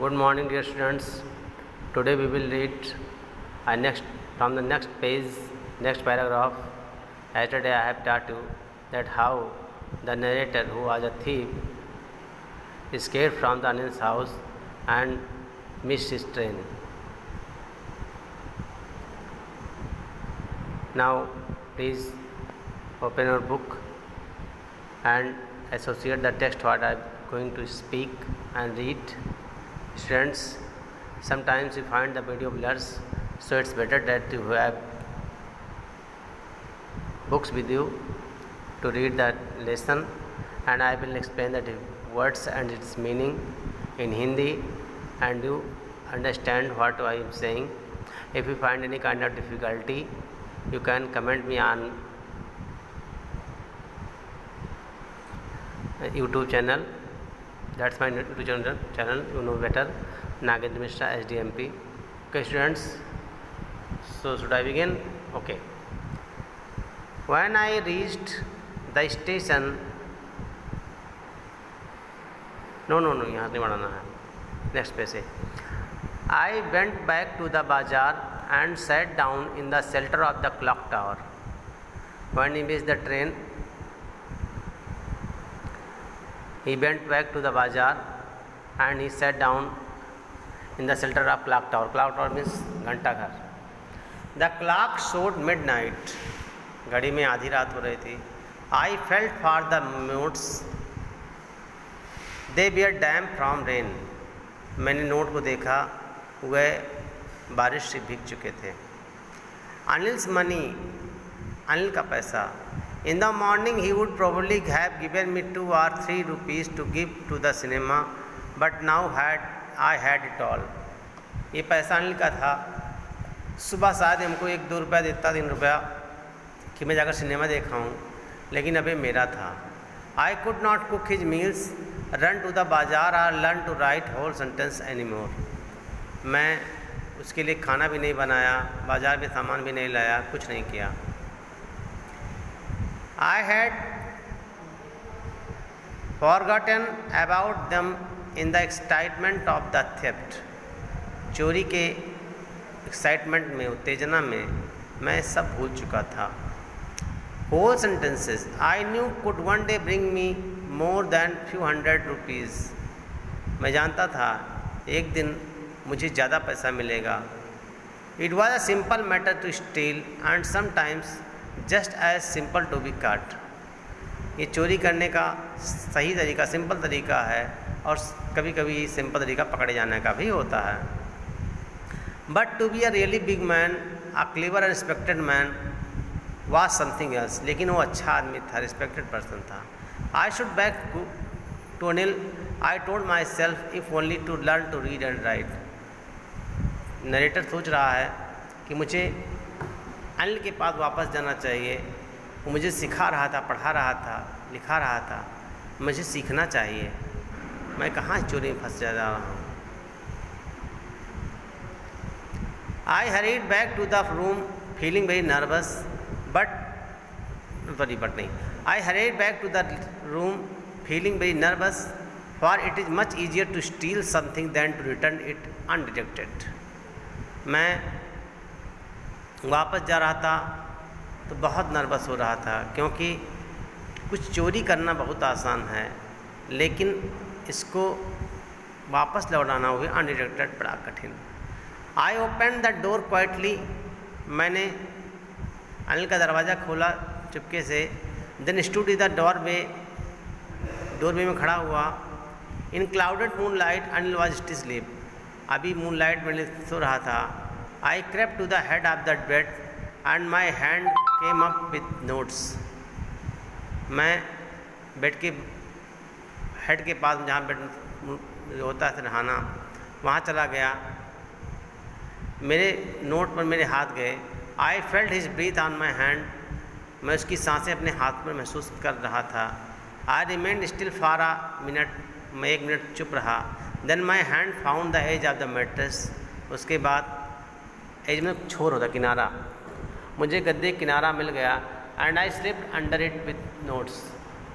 Good morning, dear students. Today we will read from the next page, next paragraph. Yesterday I have taught you that how the narrator, who was a thief, escaped from the Anil's house and missed his train. Now please open your book and associate the text what I am going to speak and read. Students, sometimes you find the video blurs, so it's better that you have books with you to read that lesson, and I will explain the words and its meaning in Hindi, and you understand what I am saying. If you find any kind of difficulty, you can comment me on YouTube channel. That's my YouTube channel, you know better, Nagendra Mishra SDMP. Okay, students, so should I begin? Okay. When I reached the station, no, यहाँ नहीं बढ़ाना है, next पे से. I went back to the bazaar and sat down in the shelter of the clock tower. When he missed the train, he went back to the bazaar and he sat down in the shelter of clock tower. Clock tower means घंटा घर. The clock showed midnight. घड़ी में आधी रात हो रही थी. I felt for the notes. They were damp from rain. मैंने नोट को देखा, वह बारिश से भीग चुके थे. Anil's money, अनिल का पैसा. In the morning he would probably have given me 2 or 3 rupees to give to the cinema, but now I had it all. ये पैसा अनिल का था. सुबह शायद हमको 1-2 रुपया देता, 3 रुपया, कि मैं जाकर सिनेमा देखा हूँ, लेकिन अभी मेरा था. I could not cook his meals, run to the bazaar or learn to write whole sentence anymore. मैं उसके लिए खाना भी नहीं बनाया, बाज़ार में सामान भी नहीं लाया, कुछ नहीं किया. I had forgotten about them in the excitement of the theft. चोरी के एक्साइटमेंट में, उत्तेजना में मैं सब भूल चुका था. Whole sentences I knew could one day bring me more than few hundred rupees. मैं जानता था एक दिन मुझे ज़्यादा पैसा मिलेगा. It was a simple matter to steal and sometimes just as simple to be caught. ये चोरी करने का सही तरीका, सिंपल तरीका है, और कभी कभी सिंपल तरीका पकड़े जाने का भी होता है. But to be a really big man, a clever and respected man was something else. लेकिन वो अच्छा आदमी था, respected person था. I should back to Anil, I told myself, if only to learn to read and write. Narrator सोच रहा है कि मुझे अनिल के पास वापस जाना चाहिए. वो मुझे सिखा रहा था, पढ़ा रहा था, लिखा रहा था. मुझे सीखना चाहिए. मैं कहाँ चोरी में फंस जा रहा हूँ. I hurried back to the room feeling very nervous, but नहीं. I hurried back to the room feeling very nervous, for it is much easier to steal something than to return it undetected. मैं वापस जा रहा था तो बहुत nervous हो रहा था, क्योंकि कुछ चोरी करना बहुत आसान है, लेकिन इसको वापस लौटाना हुआ अनडिटेक्टेड बड़ा कठिन. I open the door quietly. मैंने अनिल का दरवाज़ा खोला चुपके से. Then stood in the doorway में खड़ा हुआ. In clouded moon light Anil was still sleep. अभी मून लाइट में सो रहा था. I crept to the head of the bed and my hand came up with notes. मैं बेड के हेड के पास, जहाँ बेड होता है नहाना, वहाँ चला गया. मेरे नोट पर मेरे हाथ गए. I felt his breath on my hand. मैं उसकी सांसें अपने हाथ पर महसूस कर रहा था. I remained still for a minute. मैं 1 मिनट चुप रहा. Then my hand found the edge of the mattress. उसके बाद एज में छोर होता, किनारा, मुझे गद्दे किनारा मिल गया. And I slipped under it with notes.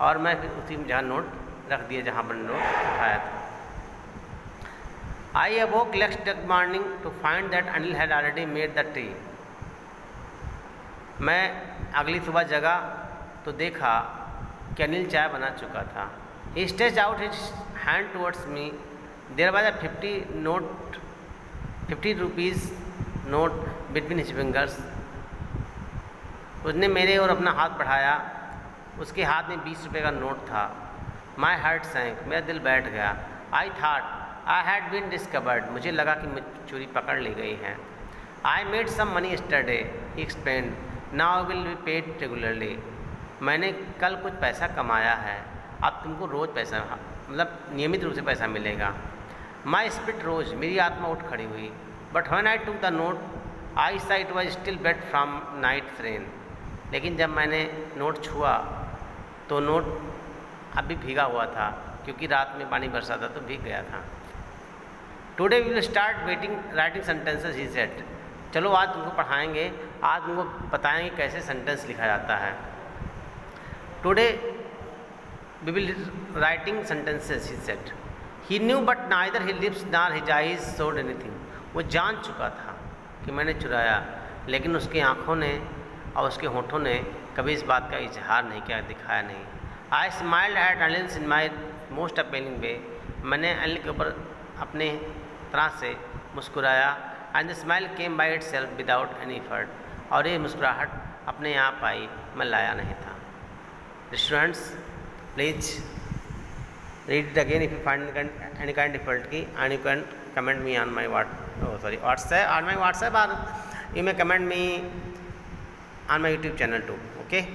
और मैं फिर उसी में जहाँ नोट रख दिए, जहाँ पर नोट उठाया था. I awoke next morning to find that Anil had already made the tea. मैं अगली सुबह जगा तो देखा कि अनिल चाय बना चुका था. He stretched out his hand towards me. There was a 50 rupees note between his fingers. उसने मेरे और अपना हाथ बढ़ाया. उसके हाथ में 20 रुपये का नोट था. My heart sank. मेरा दिल बैठ गया. I thought I had been discovered. मुझे लगा कि चोरी पकड़ ली गई है. I made some money yesterday. He explained. Now I will be paid regularly. मैंने कल कुछ पैसा कमाया है, अब तुमको रोज़ पैसा, मतलब नियमित रूप से पैसा मिलेगा. My spirit rose. मेरी आत्मा उठ खड़ी हुई. But when I took the note, I saw it was still wet from night's rain. लेकिन जब मैंने नोट छुआ तो नोट अभी भीगा हुआ था, क्योंकि रात में पानी बरसा था तो भीग गया था. Today we will start writing sentences, he said. चलो आज तुमको पढ़ाएंगे, आज तुमको बताएंगे कैसे सेंटेंस लिखा जाता है. Today we will writing sentences, he said. He knew but neither his lips nor his eyes showed anything. वो जान चुका था कि मैंने चुराया, लेकिन उसकी आँखों ने और उसके होठों ने कभी इस बात का इजहार नहीं किया, दिखाया नहीं. I smiled at Anil in my most appealing way. मैंने अनिल के ऊपर अपने तरह से मुस्कुराया. And the smile came by itself without any effort. और ये मुस्कुराहट अपने आप आई, मैं लाया नहीं था. Students, please read it again if you find any kind of difficulty, and you can comment me on my WhatsApp, or you may comment me on my YouTube channel too. Okay.